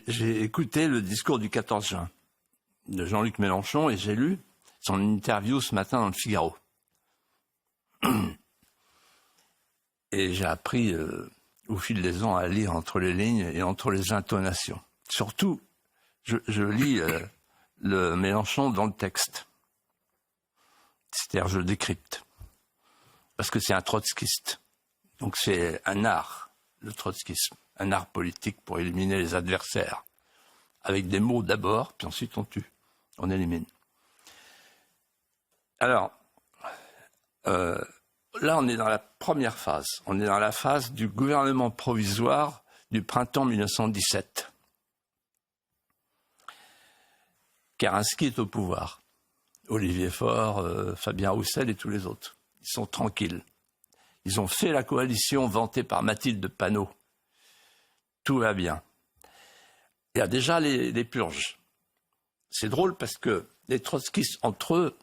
J'ai écouté le discours du 14 juin de Jean-Luc Mélenchon et j'ai lu son interview ce matin dans le Figaro. Et j'ai appris au fil des ans à lire entre les lignes et entre les intonations. Surtout, je lis le Mélenchon dans le texte. C'est-à-dire, je le décrypte. Parce que c'est un trotskiste. Donc c'est un art, le trotskisme. Un art politique pour éliminer les adversaires. Avec des mots d'abord, puis ensuite on tue. On élimine. Alors, là on est dans la première phase. On est dans la phase du gouvernement provisoire du printemps 1917. Kerensky est au pouvoir. Olivier Faure, Fabien Roussel et tous les autres. Ils sont tranquilles. Ils ont fait la coalition vantée par Mathilde Panot. Tout va bien. Il y a déjà les purges. C'est drôle parce que les trotskistes, entre eux,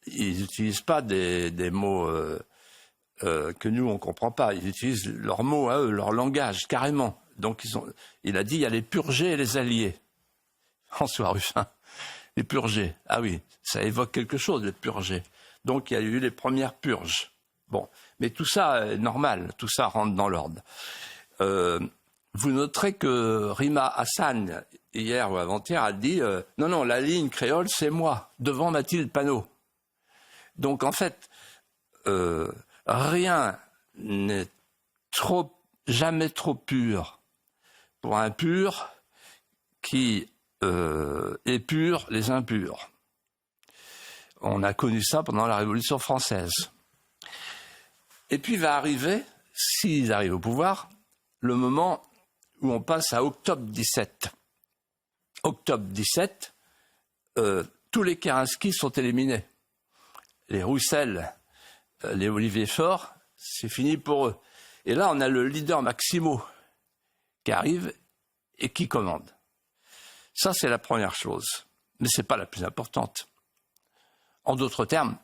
ils n'utilisent pas des mots que nous, on ne comprend pas. Ils utilisent leurs mots à eux, leur langage, carrément. Donc, il a dit, il y a les purgés et les alliés. François Ruffin. Les purgés. Ah oui, ça évoque quelque chose, les purgés. Donc, il y a eu les premières purges. Bon, mais tout ça est normal, tout ça rentre dans l'ordre. Vous noterez que Rima Hassan, hier ou avant-hier, a dit non, la ligne créole, c'est moi, devant Mathilde Panot. Donc, en fait, rien n'est jamais trop pur pour un pur qui épure les impurs. On a connu ça pendant la Révolution française. Et puis va arriver, s'ils arrivent au pouvoir, le moment où on passe à octobre 17. Octobre 17, tous les Kerensky sont éliminés. Les Roussel, les Olivier Faure, c'est fini pour eux. Et là, on a le leader Maximo qui arrive et qui commande. Ça, c'est la première chose. Mais ce n'est pas la plus importante. En d'autres termes,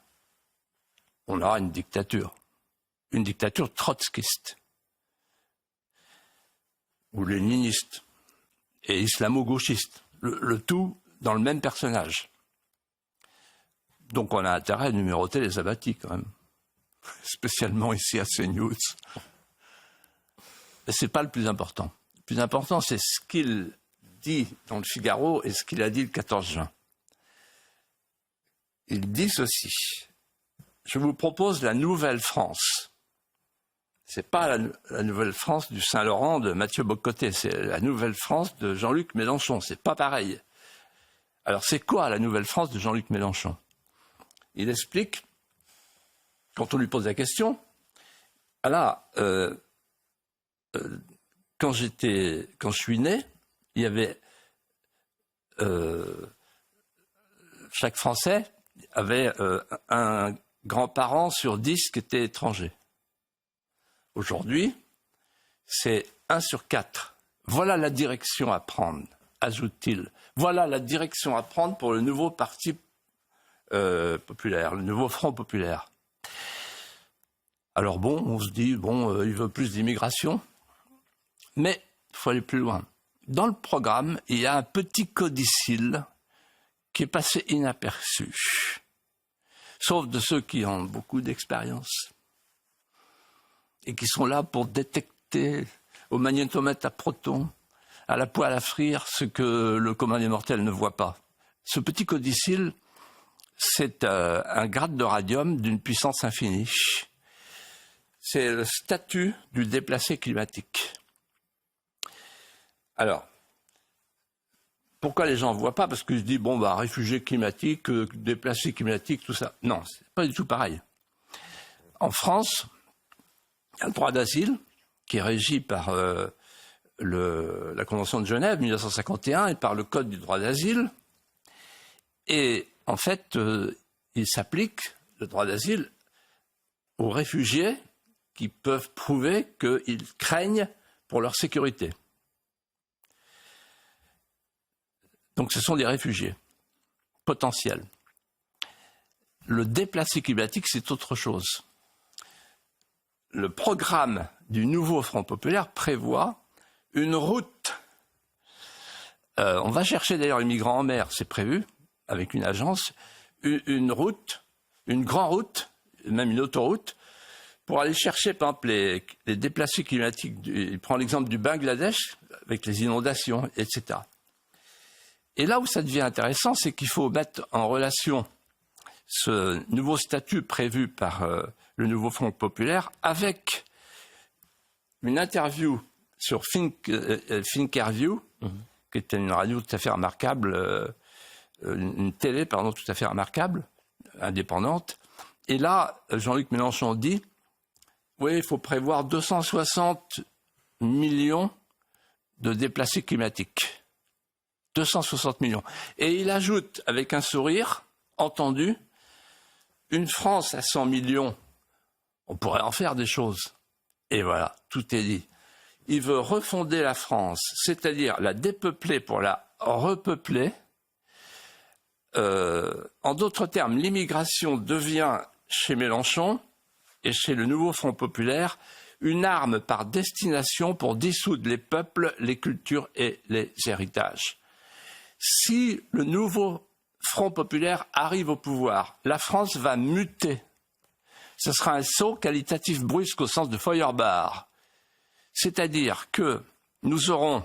on aura une dictature. Une dictature trotskiste. Ou léniniste. Et islamo-gauchiste. Le tout dans le même personnage. Donc on a intérêt à numéroter les abattis quand même. Spécialement ici à CNews. Mais ce n'est pas le plus important. Le plus important, c'est ce qu'il dit dans le Figaro et ce qu'il a dit le 14 juin. Il dit ceci. Je vous propose la nouvelle France. C'est pas la nouvelle France du Saint-Laurent de Mathieu Bocoté, c'est la nouvelle France de Jean-Luc Mélenchon. C'est pas pareil. Alors c'est quoi la nouvelle France de Jean-Luc Mélenchon? Il explique, quand on lui pose la question, quand je suis né, il y avait chaque Français avait un grand-parent sur 10 qui était étranger. Aujourd'hui, c'est 1 sur 4. Voilà la direction à prendre, ajoute-t-il. Voilà la direction à prendre pour le nouveau parti populaire, le nouveau Front populaire. Alors bon, on se dit, il veut plus d'immigration, mais il faut aller plus loin. Dans le programme, il y a un petit codicille qui est passé inaperçu, sauf de ceux qui ont beaucoup d'expérience et qui sont là pour détecter au magnétomètre à protons, à la poêle à frire, ce que le commun des mortels ne voit pas. Ce petit codicille, c'est un grade de radium d'une puissance infinie. C'est le statut du déplacé climatique. Alors, pourquoi les gens ne voient pas? Parce qu'ils se disent, réfugiés climatiques, déplacés climatiques, tout ça. Non, c'est pas du tout pareil. En France, il y a le droit d'asile, qui est régi par la Convention de Genève, 1951, et par le Code du droit d'asile. Et en fait, il s'applique, le droit d'asile, aux réfugiés qui peuvent prouver qu'ils craignent pour leur sécurité. Donc ce sont des réfugiés potentiels. Le déplacé climatique, c'est autre chose. Le programme du nouveau Front populaire prévoit une route On va chercher d'ailleurs les migrants en mer, c'est prévu, avec une agence, une route, une grande route, même une autoroute, pour aller chercher, par exemple, les déplacés climatiques. Il prend l'exemple du Bangladesh, avec les inondations, etc. Et là où ça devient intéressant, c'est qu'il faut mettre en relation ce nouveau statut prévu par le nouveau Front populaire avec une interview sur Thinkerview, qui était une radio tout à fait remarquable, une télé, pardon, tout à fait remarquable, indépendante. Et là, Jean-Luc Mélenchon dit, oui, il faut prévoir 260 millions de déplacés climatiques. 260 millions. Et il ajoute, avec un sourire, entendu, une France à 100 millions, on pourrait en faire des choses. Et voilà, tout est dit. Il veut refonder la France, c'est-à-dire la dépeupler pour la repeupler. En d'autres termes, l'immigration devient, chez Mélenchon et chez le nouveau Front populaire, une arme par destination pour dissoudre les peuples, les cultures et les héritages. Si le nouveau Front populaire arrive au pouvoir, la France va muter. Ce sera un saut qualitatif brusque au sens de Feuerbach. C'est-à-dire que nous aurons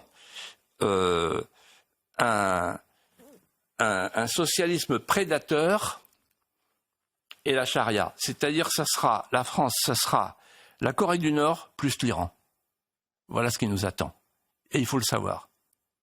un socialisme prédateur et la charia. C'est-à-dire que la France, ça sera la Corée du Nord plus l'Iran. Voilà ce qui nous attend. Et il faut le savoir.